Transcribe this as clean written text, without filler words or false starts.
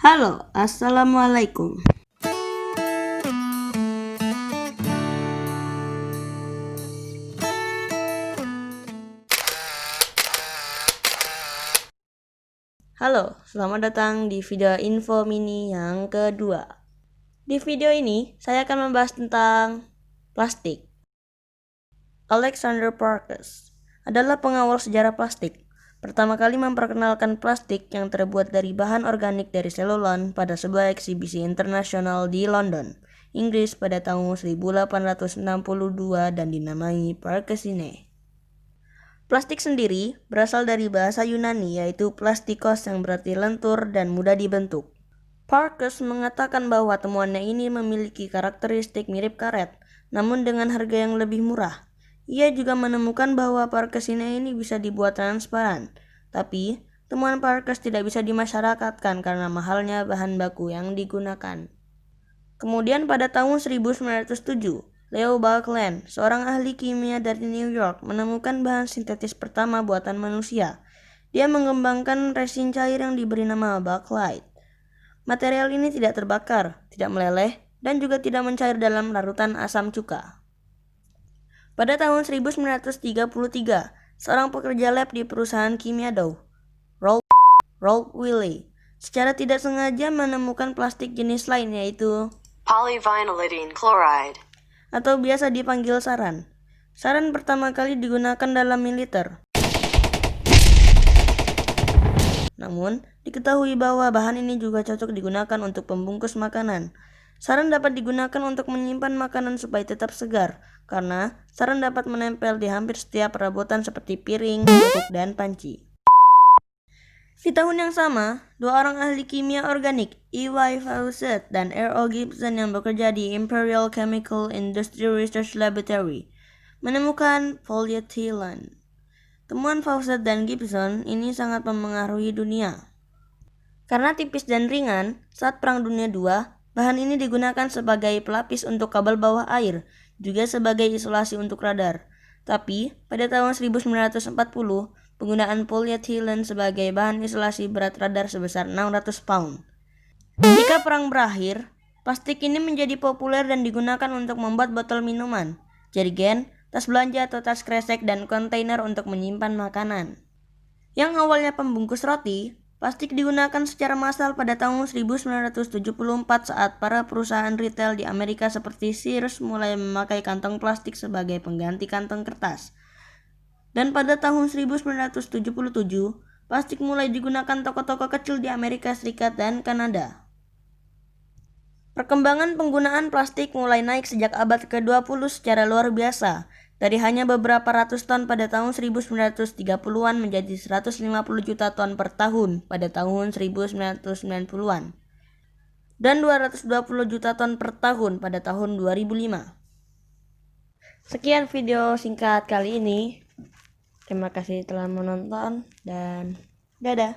Halo, Assalamualaikum. Halo, selamat datang di video info mini yang kedua. Di video ini, saya akan membahas tentang plastik. Alexander Parkes adalah pengawal sejarah plastik. Pertama kali memperkenalkan plastik yang terbuat dari bahan organik dari selulon pada sebuah eksibisi internasional di London, Inggris pada tahun 1862 dan dinamai Parkesine. Plastik sendiri berasal dari bahasa Yunani yaitu plastikos yang berarti lentur dan mudah dibentuk. Parkes mengatakan bahwa temuannya ini memiliki karakteristik mirip karet, namun dengan harga yang lebih murah. Ia juga menemukan bahwa Parkesine ini bisa dibuat transparan, tapi temuan Parkes tidak bisa dimasyarakatkan karena mahalnya bahan baku yang digunakan. Kemudian pada tahun 1907, Leo Baekeland, seorang ahli kimia dari New York, menemukan bahan sintetis pertama buatan manusia. Dia mengembangkan resin cair yang diberi nama bakelite. Material ini tidak terbakar, tidak meleleh, dan juga tidak mencair dalam larutan asam cuka. Pada tahun 1933, seorang pekerja lab di perusahaan kimia Dow, Rolf Wiley, secara tidak sengaja menemukan plastik jenis lain yaitu polyvinylidene chloride, atau biasa dipanggil saran. Saran pertama kali digunakan dalam militer. Namun, diketahui bahwa bahan ini juga cocok digunakan untuk pembungkus makanan. Saran dapat digunakan untuk menyimpan makanan supaya tetap segar, karena saran dapat menempel di hampir setiap perabotan seperti piring, mangkuk, dan panci. Di tahun yang sama, dua orang ahli kimia organik, E.Y. Fawcett dan R.O. Gibson yang bekerja di Imperial Chemical Industry Research Laboratory, menemukan polyethylene. Temuan Fawcett dan Gibson ini sangat memengaruhi dunia. Karena tipis dan ringan, saat Perang Dunia II, bahan ini digunakan sebagai pelapis untuk kabel bawah air, juga sebagai isolasi untuk radar. Tapi, pada tahun 1940, penggunaan polyethylene sebagai bahan isolasi berat radar sebesar 600 pound. Jika perang berakhir, plastik ini menjadi populer dan digunakan untuk membuat botol minuman, jerigen, tas belanja atau tas kresek, dan kontainer untuk menyimpan makanan. Yang awalnya pembungkus roti, plastik digunakan secara massal pada tahun 1974 saat para perusahaan retail di Amerika seperti Sears mulai memakai kantong plastik sebagai pengganti kantong kertas. Dan pada tahun 1977, plastik mulai digunakan toko-toko kecil di Amerika Serikat dan Kanada. Perkembangan penggunaan plastik mulai naik sejak abad ke-20 secara luar biasa, dari hanya beberapa ratus ton pada tahun 1930-an menjadi 150 juta ton per tahun pada tahun 1990-an, dan 220 juta ton per tahun pada tahun 2005. Sekian video singkat kali ini. Terima kasih telah menonton dan dadah.